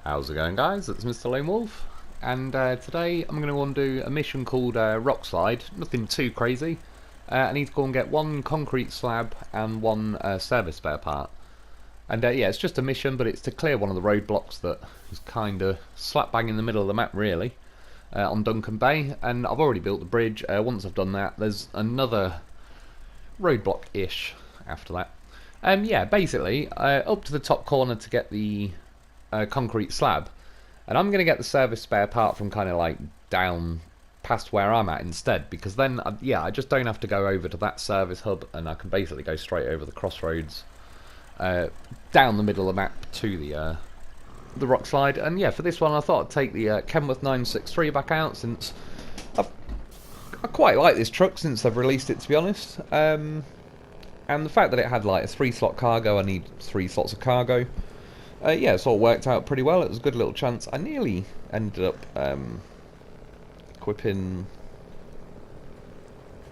How's it going, guys? It's Mr. Lo4f, and today I'm going to go and do a mission called Rockslide. Nothing too crazy. I need to go and get one concrete slab and one service spare part. And yeah, it's just a mission, but it's to clear one of the roadblocks that is kind of slap bang in the middle of the map, really, on Duncan Bay. And I've already built the bridge. Once I've done that, there's another roadblock-ish after that. Yeah, basically, up to the top corner to get the concrete slab, and I'm going to get the service spare part from kind of like down past where I'm at instead, because then yeah, I just don't have to go over to that service hub, and I can basically go straight over the crossroads down the middle of the map to the rock slide. And yeah, for this one I thought I'd take the Kenworth 963 back out, since I quite like this truck since they've released it, to be honest. And the fact that it had like a 3-slot cargo, I need 3 slots of cargo. Yeah, it all worked out pretty well. It was a good little chance. I nearly ended up equipping...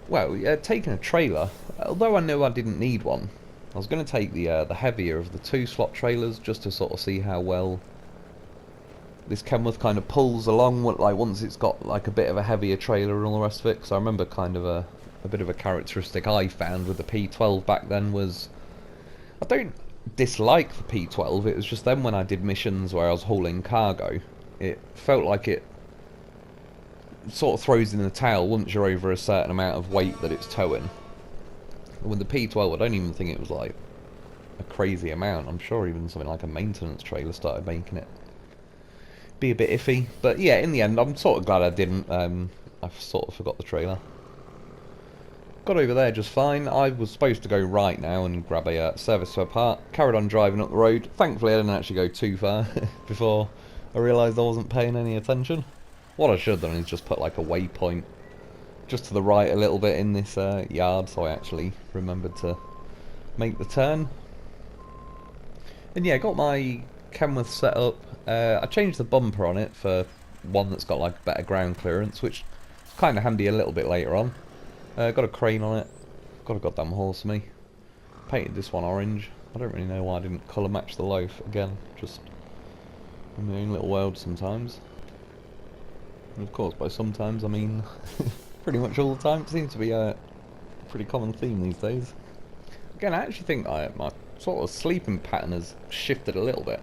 well, yeah, taking a trailer. Although I knew I didn't need one, I was going to take the heavier of the 2-slot trailers, just to sort of see how well this Kenworth kind of pulls along, like once it's got like a bit of a heavier trailer and all the rest of it. Because I remember kind of a bit of a characteristic I found with the P12 back then was, I don't dislike the P12, it was just then when I did missions where I was hauling cargo, it felt like it sort of throws in the tail once you're over a certain amount of weight that it's towing. And with the P12, I don't even think it was like a crazy amount. I'm sure even something like a maintenance trailer started making it be a bit iffy. But yeah, in the end, I'm sort of glad I didn't. I sort of forgot the trailer. Got over there just fine. I was supposed to go right now and grab a service spare part. Carried on driving up the road. Thankfully I didn't actually go too far before I realised I wasn't paying any attention. What I should have done is just put like a waypoint just to the right a little bit in this yard, so I actually remembered to make the turn. And yeah, got my Kenworth set up. I changed the bumper on it for one that's got like better ground clearance, which is kind of handy a little bit later on. Got a crane on it. Got a goddamn horse me. Painted this one orange. I don't really know why I didn't colour match the loaf. Again, just in my own little world sometimes. And of course, by sometimes I mean pretty much all the time. It seems to be a pretty common theme these days. Again, I actually think my sort of sleeping pattern has shifted a little bit.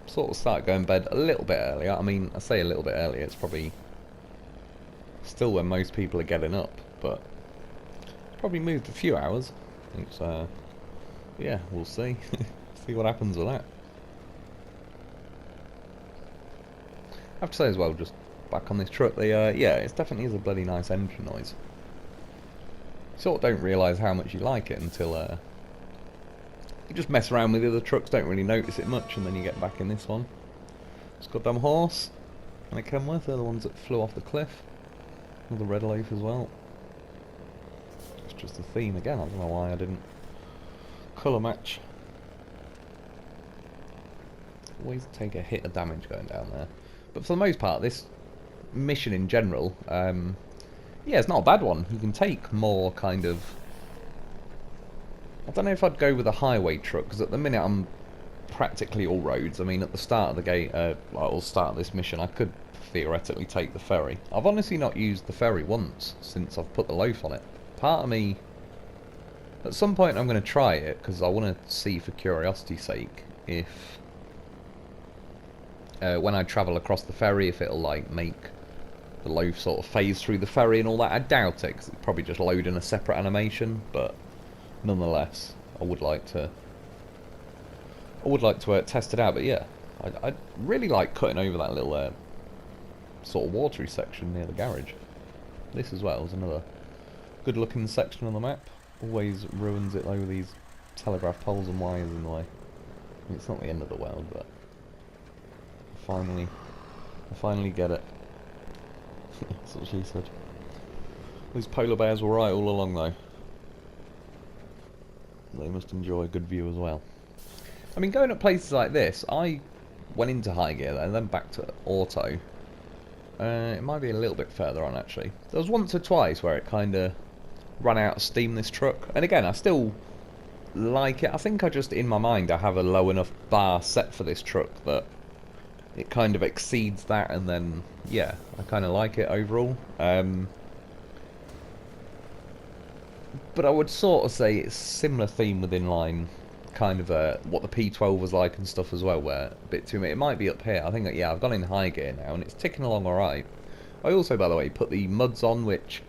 Sort of start going to bed a little bit earlier. I mean, I say a little bit earlier, it's probably still when most people are getting up, but probably moved a few hours. It's yeah, we'll see. See what happens with that. I have to say as well, just back on this truck, yeah, it definitely is a bloody nice engine noise. You sort of don't realise how much you like it until you just mess around with the other trucks, don't really notice it much, and then you get back in this one. This goddamn horse and a Kenworth, they're the ones that flew off the cliff. Another red loaf as well. It's just a theme again, I don't know why I didn't colour match. Always take a hit of damage going down there. But for the most part, this mission in general, yeah, it's not a bad one. You can take more kind of... I don't know if I'd go with a highway truck, because at the minute I'm practically all roads. I mean, at the start of the game, or start of this mission, I could theoretically take the ferry. I've honestly not used the ferry once since I've put the loaf on it. Part of me, at some point I'm going to try it, because I want to see for curiosity's sake if when I travel across the ferry, if it'll like make the loaf sort of phase through the ferry and all that. I doubt it, because it's probably just load in a separate animation, but nonetheless I would like to test it out. But yeah, I really like cutting over that little sort of watery section near the garage. This as well is another good looking section on the map. Always ruins it though with these telegraph poles and wires in the way. I mean, it's not the end of the world, but I finally get it. That's what she said. These polar bears were right all along though. They must enjoy a good view as well. I mean, going at places like this, I went into high gear and then back to auto. It might be a little bit further on actually. There was once or twice where it kind of ran out of steam, this truck. And again, I still like it. I think I just, in my mind, I have a low enough bar set for this truck that it kind of exceeds that, and then, yeah, I kind of like it overall. But I would sort of say it's a similar theme with inline, kind of what the P12 was like and stuff as well, where a bit too much. It might be up here. I think, yeah, I've gone in high gear now, and it's ticking along alright. I also, by the way, put the muds on, which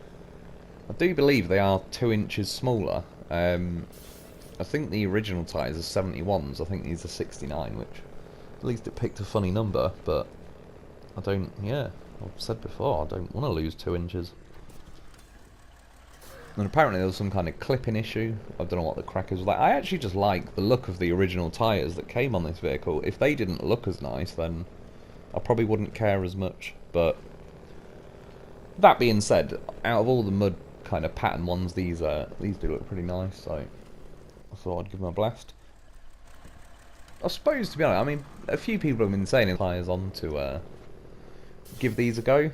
I do believe they are 2 inches smaller. I think the original tyres are 71s. I think these are 69, which at least it picked a funny number, but I don't, yeah, I've said before, I don't want to lose 2 inches. And apparently there was some kind of clipping issue. I don't know what the crack is with that. I actually just like the look of the original tyres that came on this vehicle. If they didn't look as nice, then I probably wouldn't care as much. But that being said, out of all the mud kind of pattern ones, these do look pretty nice, so I thought I'd give them a blast. I suppose, to be honest, I mean, a few people have been saying tyres on to give these a go.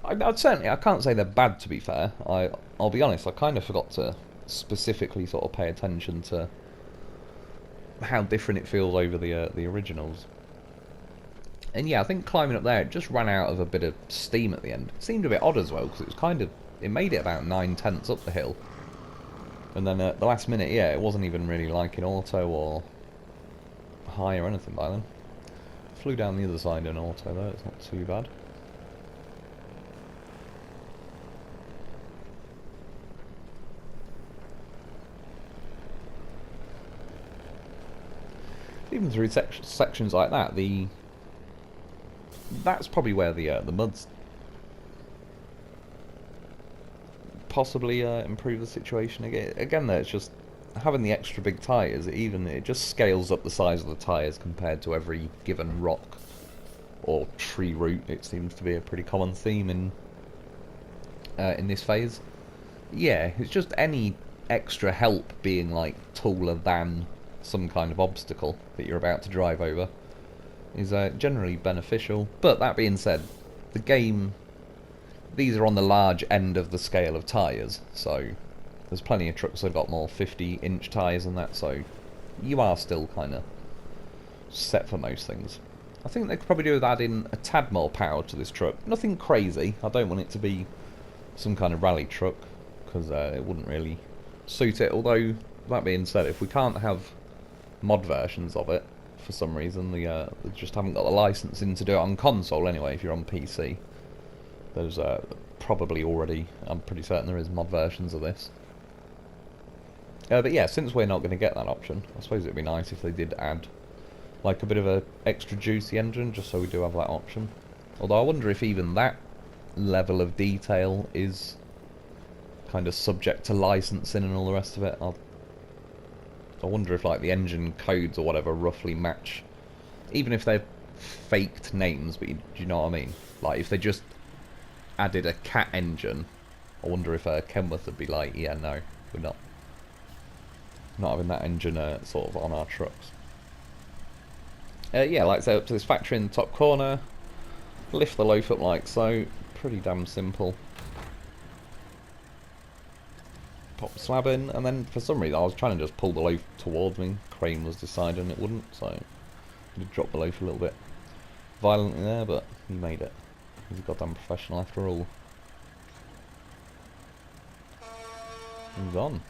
I'd certainly, I can't say they're bad, to be fair. I'll be honest, I kind of forgot to specifically sort of pay attention to how different it feels over the originals. And yeah, I think climbing up there, it just ran out of a bit of steam at the end. It seemed a bit odd as well, because it was kind of, it made it about 9/10 up the hill. And then at the last minute, yeah, it wasn't even really like in auto or high or anything by then. Flew down the other side in auto though, it's not too bad. Even through sections like that, that's probably where the muds possibly improve the situation. Again, though, it's just having the extra big tyres. It just scales up the size of the tyres compared to every given rock or tree route. It seems to be a pretty common theme in this phase. Yeah, it's just any extra help being like taller than some kind of obstacle that you're about to drive over is generally beneficial. But that being said, the game, these are on the large end of the scale of tyres, so there's plenty of trucks that have got more 50-inch tyres than that, so you are still kind of set for most things. I think they could probably do with adding a tad more power to this truck. Nothing crazy. I don't want it to be some kind of rally truck, because it wouldn't really suit it. Although, that being said, if we can't have mod versions of it for some reason, they just haven't got the licensing to do it on console anyway. If you're on PC, there's probably already, I'm pretty certain there is mod versions of this. But yeah, since we're not going to get that option, I suppose it'd be nice if they did add like a bit of a extra juicy engine, just so we do have that option. Although I wonder if even that level of detail is kind of subject to licensing and all the rest of it. I wonder if like the engine codes or whatever roughly match, even if they're faked names, but do you know what I mean? Like if they just added a cat engine, I wonder if Kenworth would be like, yeah, no, we're not having that engine sort of on our trucks. Yeah, like I say, up to this factory in the top corner, lift the loaf up like so, pretty damn simple. Pop the slab in, and then for some reason I was trying to just pull the loaf towards me. Crane was deciding it wouldn't, so I did drop the loaf a little bit violently there, but he made it. He's a goddamn professional after all. He's on.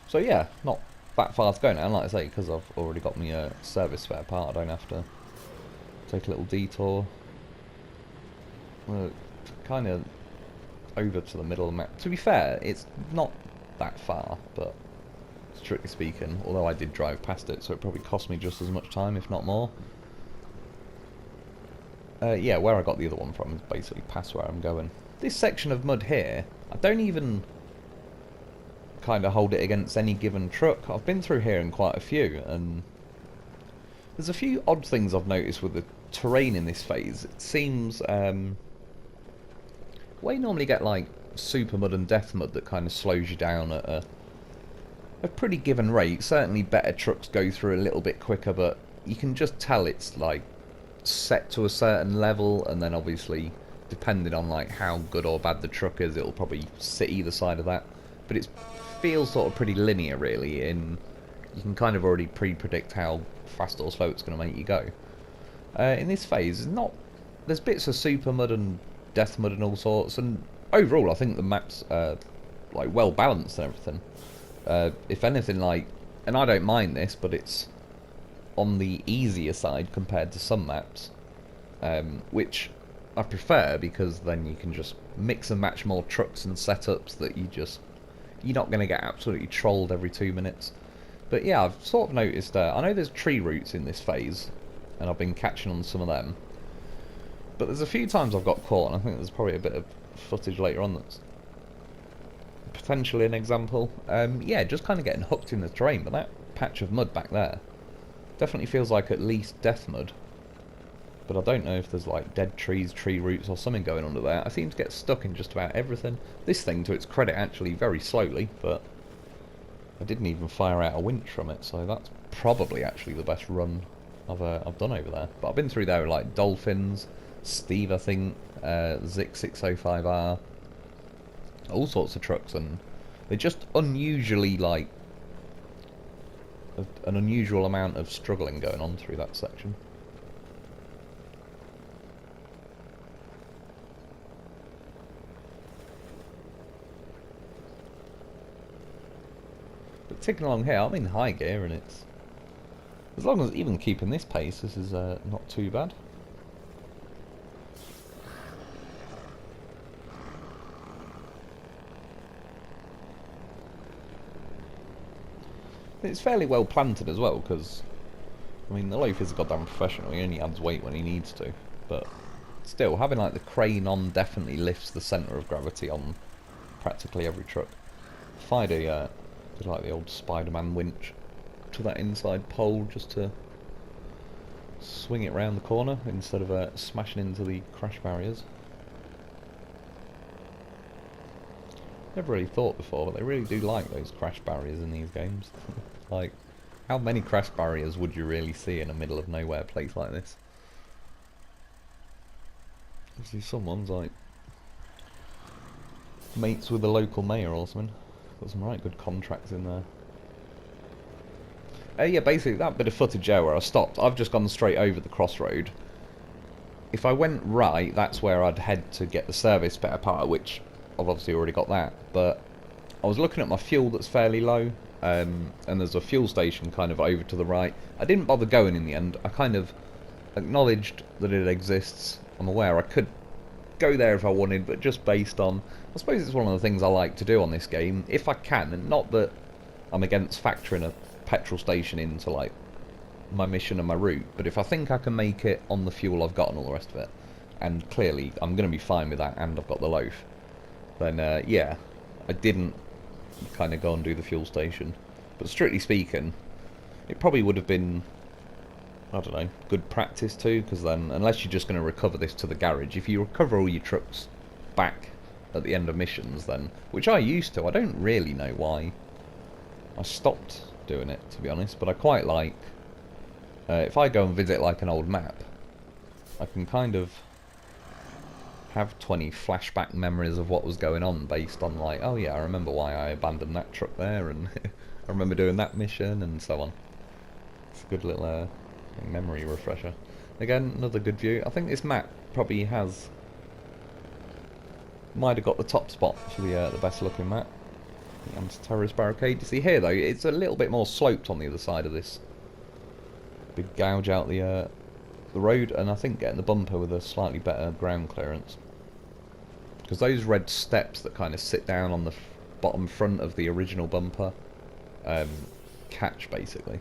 So yeah, not that far to go now, and like I say, because I've already got my service spare part, I don't have to take a little detour. We're kind of over to the middle of the map. To be fair, it's not that far, but strictly speaking, although I did drive past it, so it probably cost me just as much time, if not more. Yeah, where I got the other one from is basically past where I'm going. This section of mud here, I don't even kind of hold it against any given truck. I've been through here in quite a few, and there's a few odd things I've noticed with the terrain in this phase. It seems well, you normally get like super mud and death mud that kind of slows you down at a pretty given rate. Certainly better trucks go through a little bit quicker, but you can just tell it's like set to a certain level, and then obviously depending on like how good or bad the truck is, it'll probably sit either side of that. But it feels sort of pretty linear really in you can kind of already pre-predict how fast or slow it's going to make you go. In this phase, there's bits of super mud and death mud and all sorts, and overall I think the map's like well balanced and everything. If anything, like, and I don't mind this, but it's on the easier side compared to some maps, which I prefer, because then you can just mix and match more trucks and setups that you're not going to get absolutely trolled every 2 minutes. But yeah, I've sort of noticed, I know there's tree roots in this phase, and I've been catching on some of them. But there's a few times I've got caught, and I think there's probably a bit of footage later on that's potentially an example. Yeah, just kind of getting hooked in the terrain, but that patch of mud back there definitely feels like at least death mud. But I don't know if there's like dead trees, tree roots or something going under there. I seem to get stuck in just about everything. This thing, to its credit, actually very slowly, but I didn't even fire out a winch from it, so that's probably actually the best run I've done over there. But I've been through there with like dolphins, Steve, I think, Zik 605R, all sorts of trucks, and they're just unusually like an unusual amount of struggling going on through that section. But ticking along here, I'm in high gear, and it's, as long as even keeping this pace, this is not too bad. It's fairly well planted as well, because, I mean, the Lo4f is a goddamn professional. He only adds weight when he needs to, but still, having like the crane on definitely lifts the centre of gravity on practically every truck. If I did like the old Spider-Man winch to that inside pole just to swing it round the corner instead of smashing into the crash barriers. Never really thought before, but they really do like those crash barriers in these games. Like, how many crash barriers would you really see in a middle of nowhere place like this? Obviously someone's like mates with the local mayor or something. Got some right good contracts in there. Yeah, basically that bit of footage there where I stopped, I've just gone straight over the crossroad. If I went right, that's where I'd head to get the service spare part, which I've obviously already got that, but I was looking at my fuel that's fairly low, and there's a fuel station kind of over to the right. I didn't bother going in the end. I kind of acknowledged that it exists. I'm aware I could go there if I wanted, but just based on, I suppose it's one of the things I like to do on this game, if I can, and not that I'm against factoring a petrol station into like my mission and my route, but if I think I can make it on the fuel I've got and all the rest of it, and clearly I'm going to be fine with that, and I've got the Lo4f, then yeah, I didn't kind of go and do the fuel station. But strictly speaking, it probably would have been, I don't know, good practice too, because then, unless you're just going to recover this to the garage, if you recover all your trucks back at the end of missions, then, which I used to, I don't really know why I stopped doing it, to be honest, but I quite like, if I go and visit like an old map, I can kind of have 20 flashback memories of what was going on based on like, oh yeah, I remember why I abandoned that truck there, and I remember doing that mission, and so on. It's a good little memory refresher. Again, another good view. I think this map probably might have got the top spot for the best looking map. The anti-terrorist barricade. You see here though, it's a little bit more sloped on the other side of this big gouge out the road, and I think getting the bumper with a slightly better ground clearance, because those red steps that kind of sit down on the bottom front of the original bumper catch basically,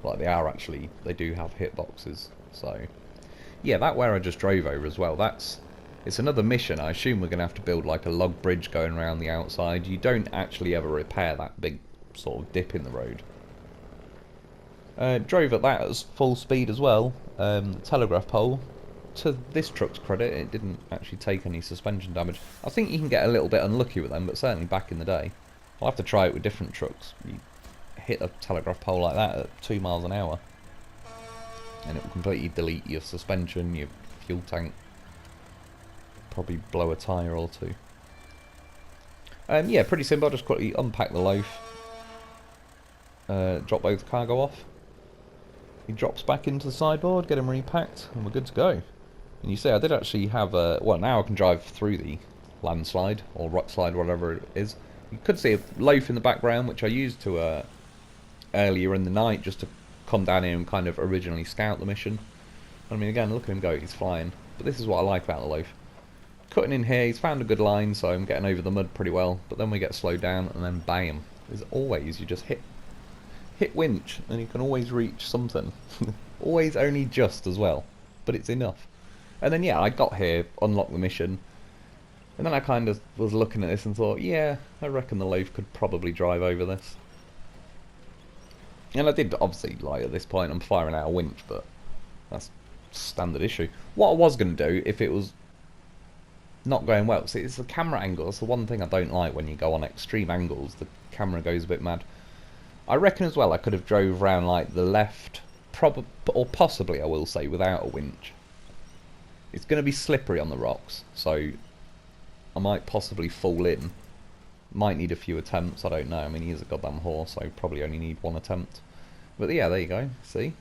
like they are actually, they do have hitboxes. So yeah, that where I just drove over as well, it's another mission. I assume we're going to have to build like a log bridge going around the outside. You don't actually ever repair that big sort of dip in the road. Drove at that at full speed as well. The telegraph pole, to this truck's credit, it didn't actually take any suspension damage. I think you can get a little bit unlucky with them, but certainly back in the day. I'll have to try it with different trucks. You hit a telegraph pole like that at 2 miles an hour, and it will completely delete your suspension, your fuel tank, probably blow a tyre or two. Yeah, pretty simple. I'll just quickly unpack the Lo4f. drop both cargo off. He drops back into the sideboard, get him repacked, and we're good to go. And you see, I did actually have a... Well, now I can drive through the landslide, or rockslide, whatever it is. You could see a loaf in the background, which I used to earlier in the night, just to come down here and kind of originally scout the mission. I mean, again, look at him go, he's flying. But this is what I like about the loaf. Cutting in here, he's found a good line, so I'm getting over the mud pretty well. But then we get slowed down, and then bam. As always, you just hit winch, and you can always reach something. Always only just as well, but it's enough. And then, yeah, I got here, unlocked the mission, and then I kind of was looking at this and thought, yeah, I reckon the loaf could probably drive over this. And I did, obviously, like, at this point, I'm firing out a winch, but that's standard issue. What I was going to do, if it was not going well, see, it's the camera angle. That's the one thing I don't like when you go on extreme angles. The camera goes a bit mad. I reckon as well I could have drove around, like, the left, or possibly, I will say, without a winch. It's going to be slippery on the rocks, so I might possibly fall in. Might need a few attempts, I don't know. I mean, he is a goddamn horse, so probably only need one attempt. But yeah, there you go. See?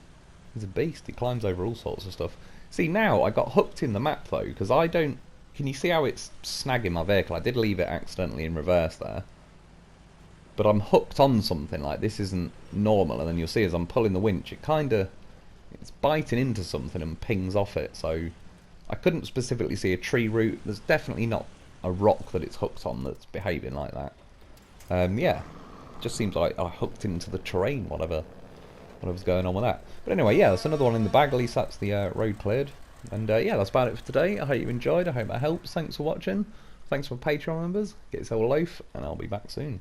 He's a beast. He climbs over all sorts of stuff. See, now I got hooked in the map, though, because I don't... Can you see how it's snagging my vehicle? I did leave it accidentally in reverse there. But I'm hooked on something, like, this isn't normal. And then you'll see as I'm pulling the winch, it kind of... It's biting into something and pings off it, so... I couldn't specifically see a tree root. There's definitely not a rock that it's hooked on that's behaving like that. Yeah, just seems like I hooked into the terrain, whatever's going on with that. But anyway, yeah, that's another one in the bag. At least that's the road cleared. And yeah, that's about it for today. I hope you enjoyed. I hope that helps. Thanks for watching. Thanks for Patreon members. Get yourself a loaf, and I'll be back soon.